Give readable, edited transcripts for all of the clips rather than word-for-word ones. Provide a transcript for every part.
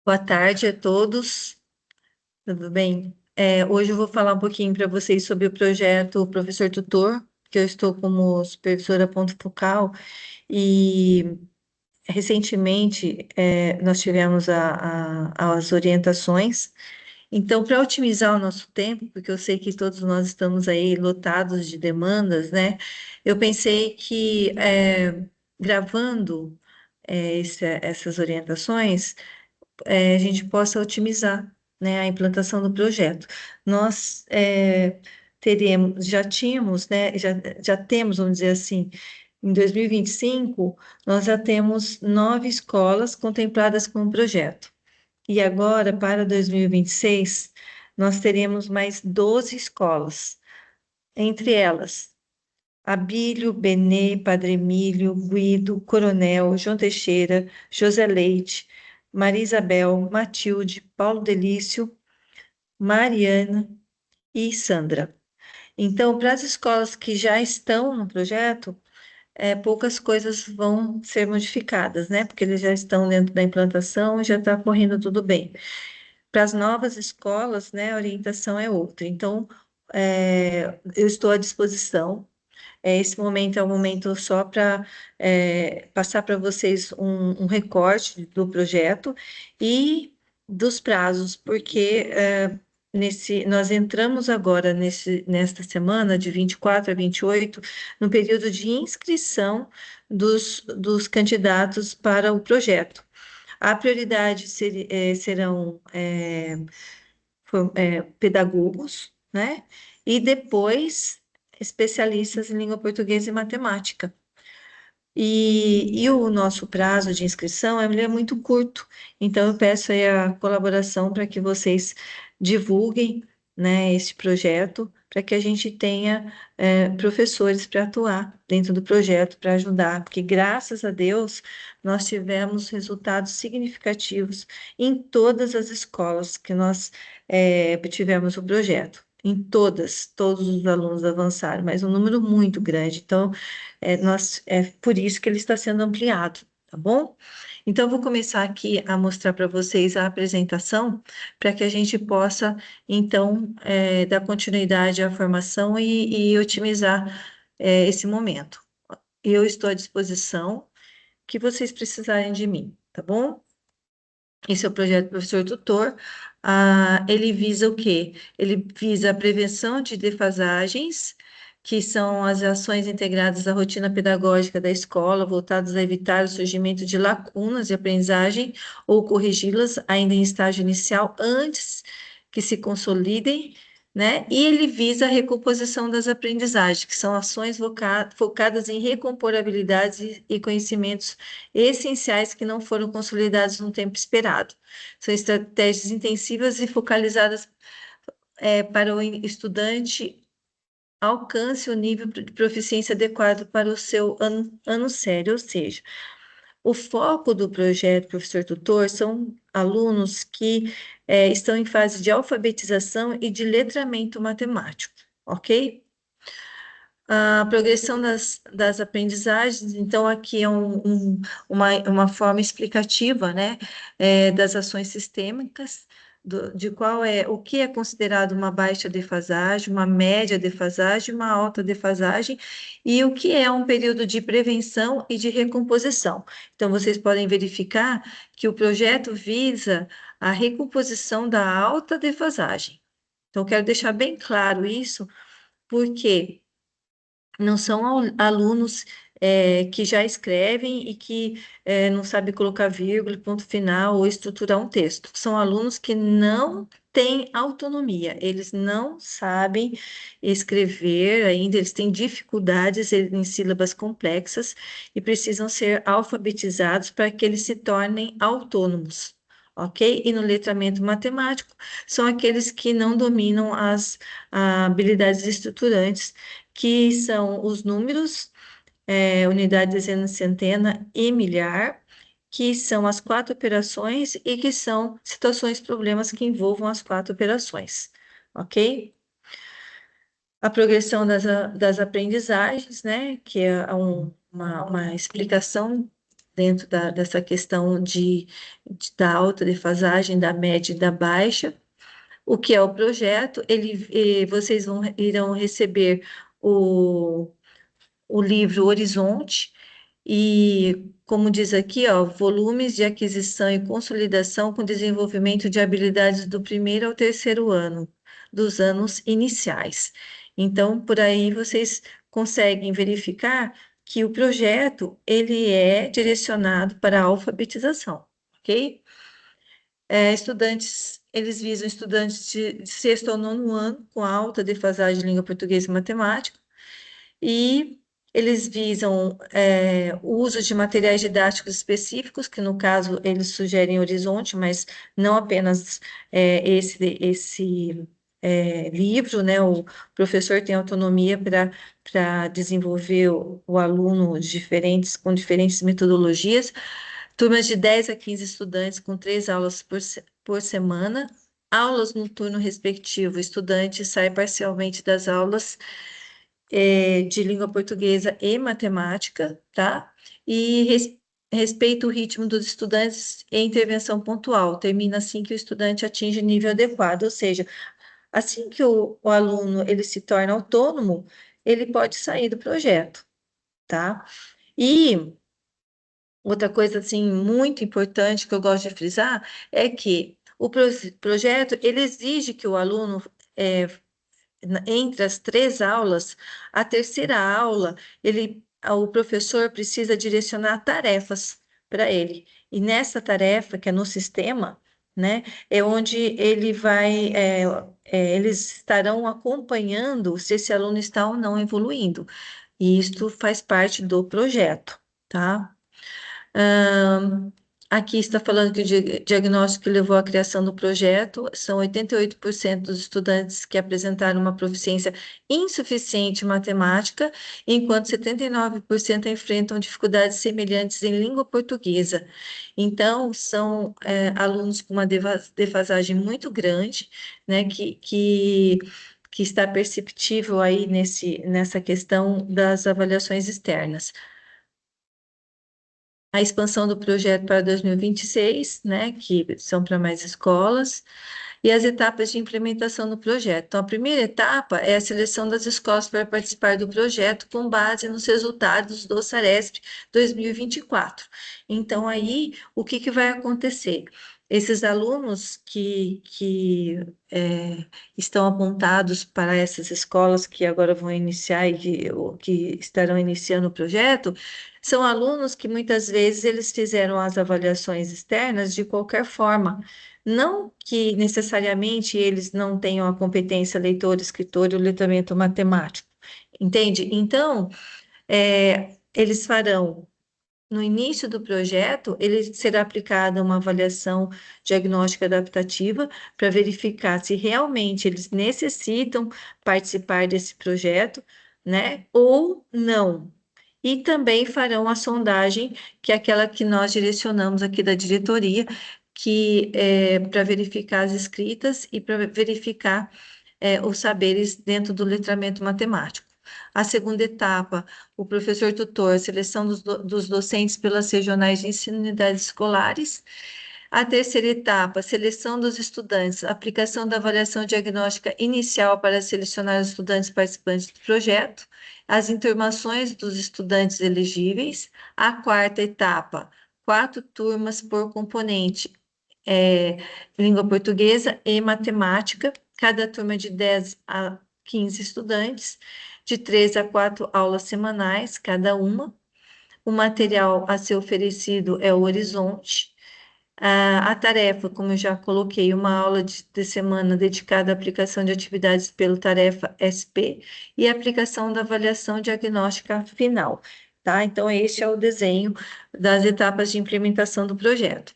Boa tarde a todos, tudo bem? Hoje eu vou falar um pouquinho para vocês sobre o projeto Professor Tutor, que eu estou como supervisora ponto focal, e recentemente nós tivemos as orientações. Então, para otimizar o nosso tempo, porque eu sei que todos nós estamos aí lotados de demandas, né? Eu pensei que gravando essas orientações a gente possa otimizar, né, a implantação do projeto. Nós teremos, já tínhamos, né, já temos, vamos dizer assim, em 2025, nós já temos 9 escolas contempladas com o projeto. E agora, para 2026, nós teremos mais 12 escolas, entre elas Abílio, Benê, Padre Emílio, Guido, Coronel, João Teixeira, José Leite, Maria Isabel, Matilde, Paulo Delício, Mariana e Sandra. Então, para as escolas que já estão no projeto, poucas coisas vão ser modificadas, né? Porque eles já estão dentro da implantação, já está correndo tudo bem. Para as novas escolas, né, a orientação é outra. Então, eu estou à disposição. Esse momento é um momento só para passar para vocês um recorte do projeto e dos prazos, porque nós entramos agora nesta semana, de 24 a 28, no período de inscrição dos candidatos para o projeto. A prioridade serão pedagogos, né? E depois especialistas em língua portuguesa e matemática. E o nosso prazo de inscrição ele é muito curto, então eu peço aí a colaboração para que vocês divulguem, né, esse projeto, para que a gente tenha professores para atuar dentro do projeto, para ajudar, porque graças a Deus nós tivemos resultados significativos em todas as escolas que nós tivemos o projeto. Em todas, todos os alunos avançaram, mas um número muito grande. Então, é por isso que ele está sendo ampliado, tá bom? Então, eu vou começar aqui a mostrar para vocês a apresentação, para que a gente possa, então, dar continuidade à formação e otimizar, esse momento. Eu estou à disposição, que vocês precisarem de mim, tá bom? Esse é o projeto Professor Tutor. Ele visa o quê? Ele visa a prevenção de defasagens, que são as ações integradas à rotina pedagógica da escola, voltadas a evitar o surgimento de lacunas de aprendizagem ou corrigi-las ainda em estágio inicial, antes que se consolidem, né? E ele visa a recomposição das aprendizagens, que são ações focadas em recompor habilidades e conhecimentos essenciais que não foram consolidados no tempo esperado. São estratégias intensivas e focalizadas para o estudante alcance o nível de proficiência adequado para o seu ano sério, ou seja, o foco do projeto Professor Tutor são alunos que estão em fase de alfabetização e de letramento matemático, ok? A progressão das aprendizagens, então, aqui é uma forma explicativa, né, das ações sistêmicas, de qual o que é considerado uma baixa defasagem, uma média defasagem, uma alta defasagem, e o que é um período de prevenção e de recomposição. Então, vocês podem verificar que o projeto visa a recomposição da alta defasagem. Então, quero deixar bem claro isso, porque não são alunos que já escrevem e que não sabem colocar vírgula, ponto final ou estruturar um texto. São alunos que não têm autonomia, eles não sabem escrever ainda, eles têm dificuldades em sílabas complexas e precisam ser alfabetizados para que eles se tornem autônomos. Ok? E no letramento matemático, são aqueles que não dominam as habilidades estruturantes, que são os números, unidade, dezena, centena e milhar, que são as 4 operações e que são situações, problemas que envolvam as 4 operações, ok? A progressão das aprendizagens, né, que é uma explicação dentro dessa questão da alta defasagem, da média e da baixa. O que é o projeto? Vocês irão receber o, o livro Horizonte, e, como diz aqui, ó, volumes de aquisição e consolidação com desenvolvimento de habilidades do primeiro ao terceiro ano, dos anos iniciais. Então, por aí vocês conseguem verificar que o projeto ele é direcionado para a alfabetização, ok? Eles visam estudantes de sexto ao nono ano com alta defasagem de língua portuguesa e matemática, e eles visam o uso de materiais didáticos específicos, que no caso eles sugerem Horizonte, mas não apenas esse livro, né? O professor tem autonomia para desenvolver o aluno com diferentes metodologias, turmas de 10 a 15 estudantes com 3 aulas por semana, aulas no turno respectivo, o estudante sai parcialmente das aulas de língua portuguesa e matemática, tá? E respeita o ritmo dos estudantes e intervenção pontual. Termina assim que o estudante atinge nível adequado, ou seja, assim que o aluno ele se torna autônomo, ele pode sair do projeto, tá? E outra coisa assim muito importante que eu gosto de frisar é que o projeto ele exige que o aluno entre as 3 aulas, a terceira aula, o professor precisa direcionar tarefas para ele. E nessa tarefa, que é no sistema, né, é onde eles estarão acompanhando se esse aluno está ou não evoluindo. E isto faz parte do projeto, tá? Ahn, Aqui está falando que o diagnóstico que levou à criação do projeto são 88% dos estudantes que apresentaram uma proficiência insuficiente em matemática, enquanto 79% enfrentam dificuldades semelhantes em língua portuguesa. Então, são alunos com uma defasagem muito grande, né, que está perceptível aí nessa questão das avaliações externas. A expansão do projeto para 2026, né, que são para mais escolas, e as etapas de implementação do projeto. Então, a primeira etapa é a seleção das escolas para participar do projeto com base nos resultados do Saresp 2024. Então, aí, o que vai acontecer? Esses alunos que estão apontados para essas escolas que agora vão iniciar e que estarão iniciando o projeto, são alunos que muitas vezes eles fizeram as avaliações externas de qualquer forma. Não que necessariamente eles não tenham a competência leitor, escritor e o letramento matemático, entende? Então, eles farão, no início do projeto, ele será aplicada uma avaliação diagnóstica adaptativa para verificar se realmente eles necessitam participar desse projeto, né, ou não. E também farão a sondagem, que é aquela que nós direcionamos aqui da diretoria, que é para verificar as escritas e para verificar os saberes dentro do letramento matemático. A segunda etapa, o professor tutor, a seleção dos docentes pelas regionais de ensino e unidades escolares. A terceira etapa, seleção dos estudantes, aplicação da avaliação diagnóstica inicial para selecionar os estudantes participantes do projeto, as informações dos estudantes elegíveis. A quarta etapa, 4 turmas por componente, língua portuguesa e matemática, cada turma de 10 a 15 estudantes, de 3 a 4 aulas semanais, cada uma. O material a ser oferecido é o Horizonte. A tarefa, como eu já coloquei, uma aula de semana dedicada à aplicação de atividades pelo Tarefa SP e a aplicação da avaliação diagnóstica final, tá? Então, este é o desenho das etapas de implementação do projeto.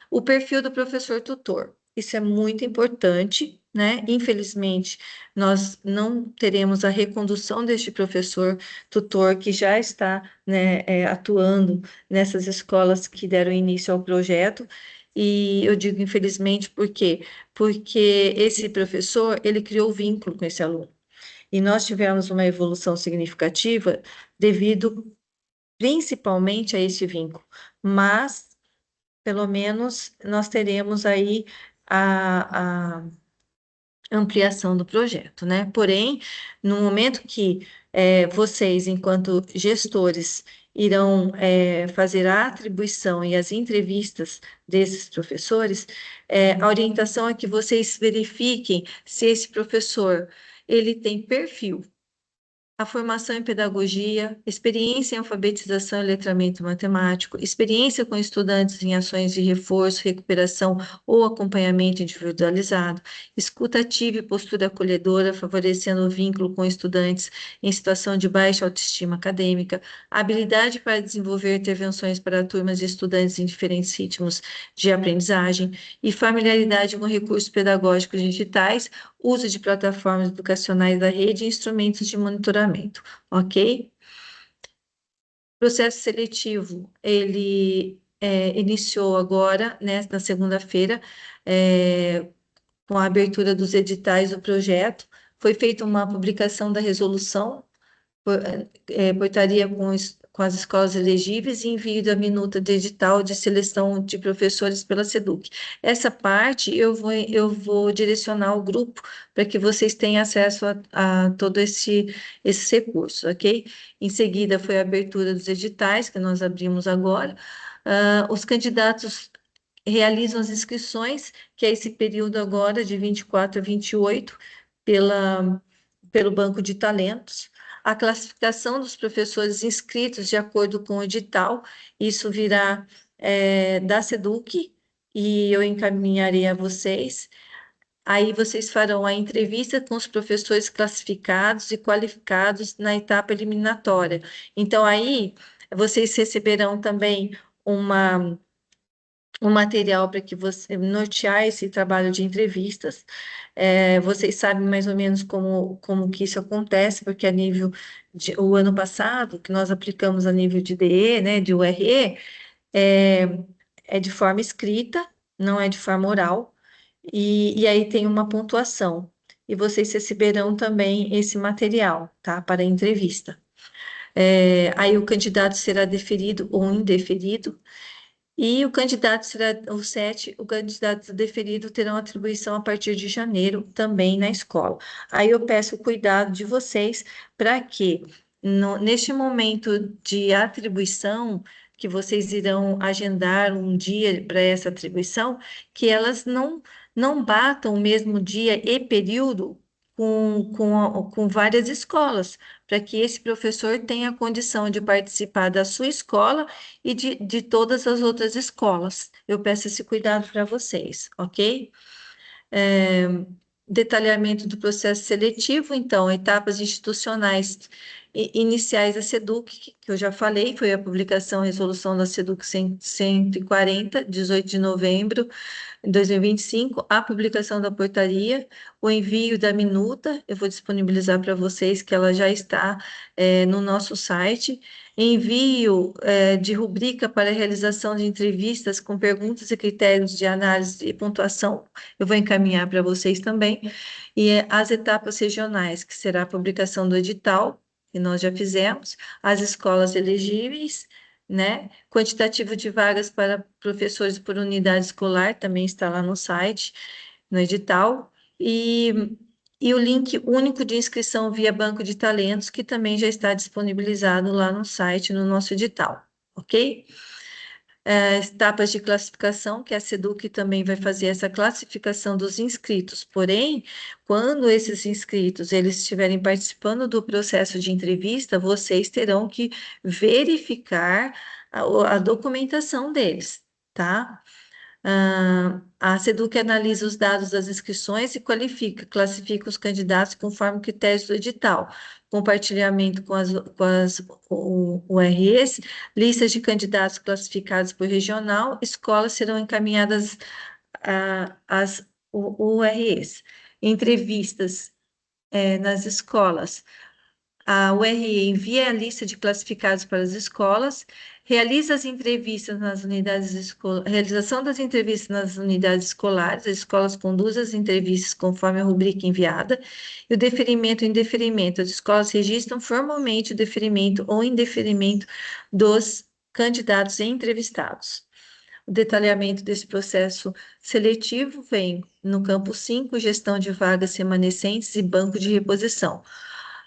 O perfil do professor tutor. Isso é muito importante, né? Infelizmente, nós não teremos a recondução deste professor tutor que já está, né, atuando nessas escolas que deram início ao projeto. E eu digo infelizmente por quê? Porque esse professor, ele criou vínculo com esse aluno. E nós tivemos uma evolução significativa devido principalmente a esse vínculo, mas pelo menos nós teremos aí a ampliação do projeto, né? Porém, no momento que vocês, enquanto gestores, irão fazer a atribuição e as entrevistas desses professores, a orientação é que vocês verifiquem se esse professor ele tem perfil, a formação em pedagogia, experiência em alfabetização e letramento matemático, experiência com estudantes em ações de reforço, recuperação ou acompanhamento individualizado, escuta ativa e postura acolhedora, favorecendo o vínculo com estudantes em situação de baixa autoestima acadêmica, habilidade para desenvolver intervenções para turmas de estudantes em diferentes ritmos de aprendizagem e familiaridade com recursos pedagógicos digitais, uso de plataformas educacionais da rede e instrumentos de monitoramento, ok? Processo seletivo, ele iniciou agora, né, na segunda-feira, com a abertura dos editais do projeto, foi feita uma publicação da resolução, portaria com as escolas elegíveis e envio da minuta de edital de seleção de professores pela SEDUC. Essa parte eu vou direcionar o grupo para que vocês tenham acesso a todo esse recurso, ok? Em seguida, foi a abertura dos editais, que nós abrimos agora. Os candidatos realizam as inscrições, que é esse período agora de 24 a 28, pelo Banco de Talentos. A classificação dos professores inscritos de acordo com o edital, isso virá da SEDUC, e eu encaminharei a vocês. Aí vocês farão a entrevista com os professores classificados e qualificados na etapa eliminatória. Então, aí, vocês receberão também um material para que você nortear esse trabalho de entrevistas. Vocês sabem mais ou menos como que isso acontece, porque o ano passado, que nós aplicamos a nível de DE, né, de URE, é, é de forma escrita, não é de forma oral, e aí tem uma pontuação. E vocês receberão também esse material, tá, para a entrevista. Aí o candidato será deferido ou indeferido, e o candidato será o 7, o candidato deferido terão atribuição a partir de janeiro também na escola. Aí eu peço o cuidado de vocês para que, neste momento de atribuição, que vocês irão agendar um dia para essa atribuição, que elas não batam o mesmo dia e período com várias escolas, para que esse professor tenha condição de participar da sua escola e de todas as outras escolas. Eu peço esse cuidado para vocês, ok? É, detalhamento do processo seletivo, então, etapas institucionais iniciais da SEDUC, que eu já falei, foi a publicação e resolução da SEDUC 140, 18 de novembro em 2025, a publicação da portaria, o envio da minuta, eu vou disponibilizar para vocês que ela já está no nosso site, envio de rubrica para a realização de entrevistas com perguntas e critérios de análise e pontuação, eu vou encaminhar para vocês também, e as etapas regionais, que será a publicação do edital, que nós já fizemos, as escolas elegíveis, né? Quantitativo de vagas para professores por unidade escolar também está lá no site, no edital, e o link único de inscrição via banco de talentos, que também já está disponibilizado lá no site, no nosso edital, ok? Etapas de classificação, que a SEDUC também vai fazer essa classificação dos inscritos. Porém, quando esses inscritos eles estiverem participando do processo de entrevista, vocês terão que verificar a documentação deles, tá? A SEDUC analisa os dados das inscrições e classifica os candidatos conforme critérios do edital, compartilhamento com as URS, listas de candidatos classificados por regional, escolas serão encaminhadas às URS. Entrevistas nas escolas. A URE envia a lista de classificados para as escolas, realiza as entrevistas nas unidades escolares, realização das entrevistas nas unidades escolares, as escolas conduzem as entrevistas conforme a rubrica enviada, e o deferimento e indeferimento, as escolas registram formalmente o deferimento ou indeferimento dos candidatos e entrevistados. O detalhamento desse processo seletivo vem no campo 5, gestão de vagas remanescentes e banco de reposição.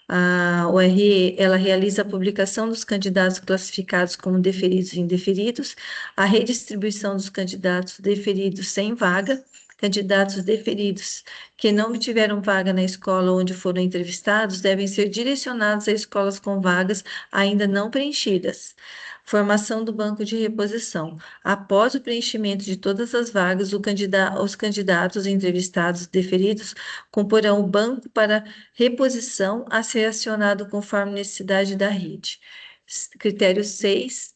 A URE, ela realiza a publicação dos candidatos classificados como deferidos e indeferidos, a redistribuição dos candidatos deferidos sem vaga, candidatos deferidos que não obtiveram vaga na escola onde foram entrevistados devem ser direcionados a escolas com vagas ainda não preenchidas. Formação do banco de reposição. Após o preenchimento de todas as vagas, os candidatos entrevistados deferidos comporão o banco para reposição a ser acionado conforme necessidade da rede. Critério 6,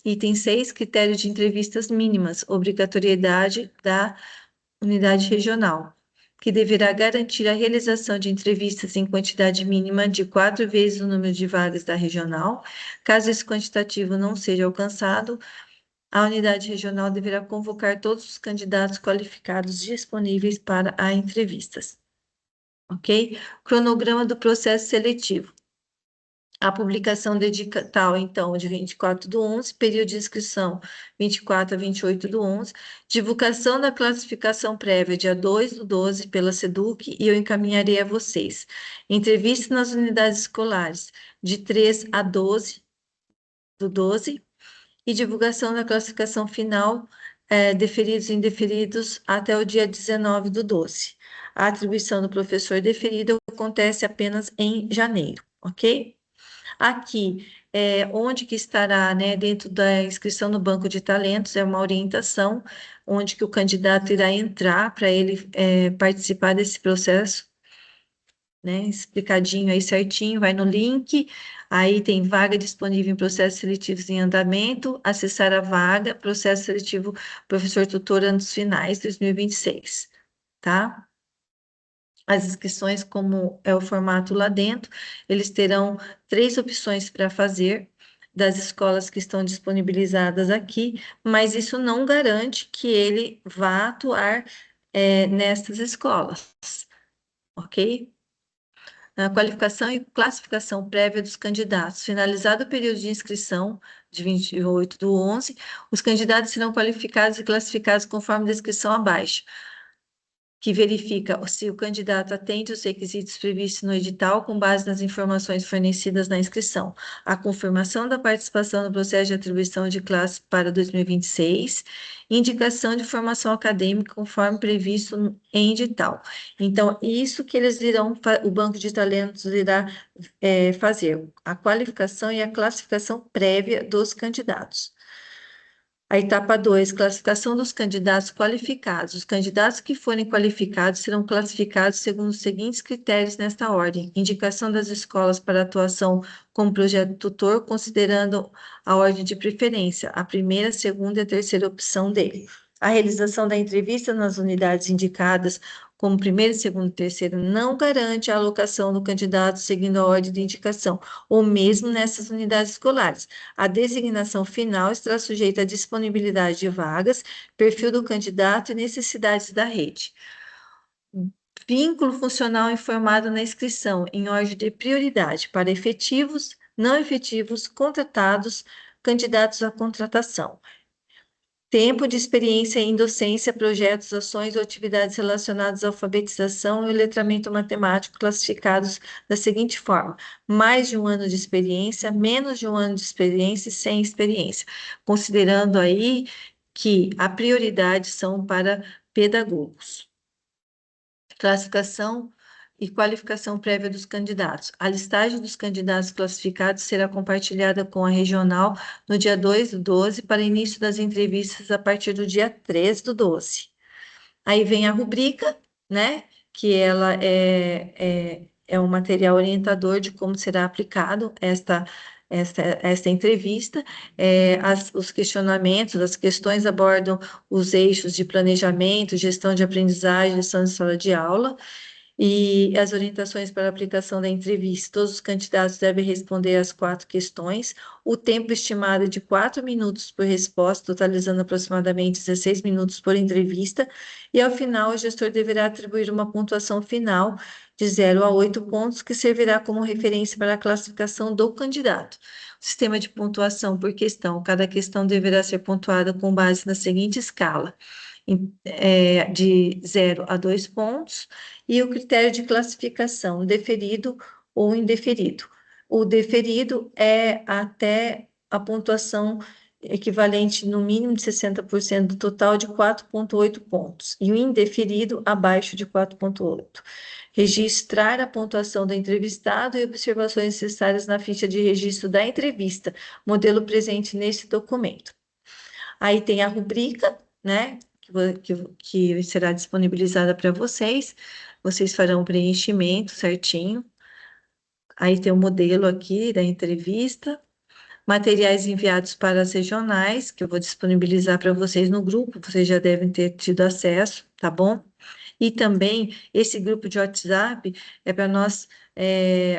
item 6, critério de entrevistas mínimas, obrigatoriedade da unidade regional, que deverá garantir a realização de entrevistas em quantidade mínima de 4 vezes o número de vagas da regional. Caso esse quantitativo não seja alcançado, a unidade regional deverá convocar todos os candidatos qualificados disponíveis para a entrevistas. Ok? Cronograma do processo seletivo. A publicação do edital, então, de 24 do 11, período de inscrição 24 a 28 do 11, divulgação da classificação prévia dia 2 do 12 pela SEDUC e eu encaminharei a vocês. Entrevista nas unidades escolares de 3 a 12 do 12 e divulgação da classificação final, deferidos e indeferidos até o dia 19 do 12. A atribuição do professor deferido acontece apenas em janeiro, ok? Aqui, onde que estará, né, dentro da inscrição no banco de talentos, é uma orientação onde que o candidato irá entrar para ele participar desse processo, né, explicadinho aí certinho, vai no link, aí tem vaga disponível em processos seletivos em andamento, acessar a vaga, processo seletivo professor tutor anos finais 2026, tá? As inscrições, como é o formato lá dentro, eles terão 3 opções para fazer das escolas que estão disponibilizadas aqui, mas isso não garante que ele vá atuar nestas escolas, ok? A qualificação e classificação prévia dos candidatos. Finalizado o período de inscrição, de 28 do 11, os candidatos serão qualificados e classificados conforme a descrição abaixo, que verifica se o candidato atende os requisitos previstos no edital com base nas informações fornecidas na inscrição. A confirmação da participação no processo de atribuição de classe para 2026, indicação de formação acadêmica conforme previsto em edital. Então, isso que eles irão, o Banco de Talentos irá fazer, a qualificação e a classificação prévia dos candidatos. A etapa 2, classificação dos candidatos qualificados. Os candidatos que forem qualificados serão classificados segundo os seguintes critérios nesta ordem: indicação das escolas para atuação como projeto tutor, considerando a ordem de preferência, a primeira, segunda e a terceira opção dele. A realização da entrevista nas unidades indicadas como primeiro, segundo e terceiro não garante a alocação do candidato seguindo a ordem de indicação, ou mesmo nessas unidades escolares. A designação final estará sujeita à disponibilidade de vagas, perfil do candidato e necessidades da rede. Vínculo funcional informado na inscrição, em ordem de prioridade para efetivos, não efetivos, contratados, candidatos à contratação. Tempo de experiência em docência, projetos, ações ou atividades relacionadas à alfabetização e letramento matemático classificados da seguinte forma: mais de 1 ano de experiência, menos de 1 ano de experiência e sem experiência, considerando aí que a prioridade são para pedagogos. Classificação e qualificação prévia dos candidatos. A listagem dos candidatos classificados será compartilhada com a regional no dia 2 do 12 para início das entrevistas a partir do dia 3 do 12. Aí vem a rubrica, né, que ela é um material orientador de como será aplicado esta entrevista. Os questionamentos, as questões abordam os eixos de planejamento, gestão de aprendizagem, gestão de sala de aula. E as orientações para a aplicação da entrevista. Todos os candidatos devem responder às 4 questões. O tempo estimado é de 4 minutos por resposta, totalizando aproximadamente 16 minutos por entrevista. E ao final, o gestor deverá atribuir uma pontuação final de 0 a 8 pontos, que servirá como referência para a classificação do candidato. O sistema de pontuação por questão. Cada questão deverá ser pontuada com base na seguinte escala: de 0 a 2 pontos, e o critério de classificação, deferido ou indeferido. O deferido é até a pontuação equivalente no mínimo de 60% do total de 4,8 pontos, e o indeferido abaixo de 4,8. Registrar a pontuação do entrevistado e observações necessárias na ficha de registro da entrevista, modelo presente nesse documento. Aí tem a rubrica, né, que será disponibilizada para vocês. Vocês farão o preenchimento certinho. Aí tem o modelo aqui da entrevista. Materiais enviados para as regionais, que eu vou disponibilizar para vocês no grupo, vocês já devem ter tido acesso, tá bom? E também esse grupo de WhatsApp é para nós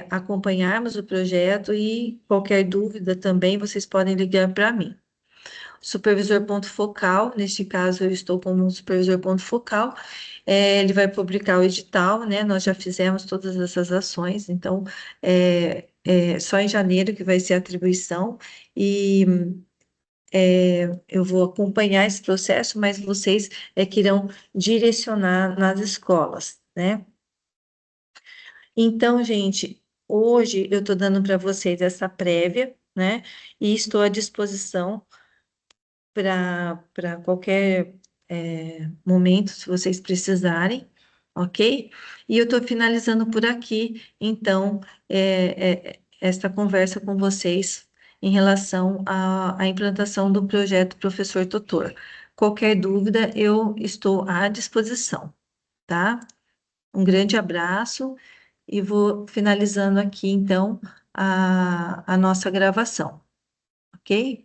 acompanharmos o projeto, e qualquer dúvida também vocês podem ligar para mim. Supervisor ponto focal, neste caso eu estou como um supervisor ponto focal, ele vai publicar o edital, né? Nós já fizemos todas essas ações, então só em janeiro que vai ser a atribuição, e eu vou acompanhar esse processo, mas vocês que irão direcionar nas escolas, né? Então, gente, hoje eu estou dando para vocês essa prévia, né? E estou à disposição para qualquer momento, se vocês precisarem, ok? E eu estou finalizando por aqui, então, esta conversa com vocês em relação à implantação do projeto Professor Tutor. Qualquer dúvida, eu estou à disposição, tá? Um grande abraço, e vou finalizando aqui, então, a nossa gravação, ok?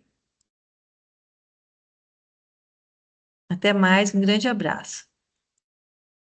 Até mais, um grande abraço.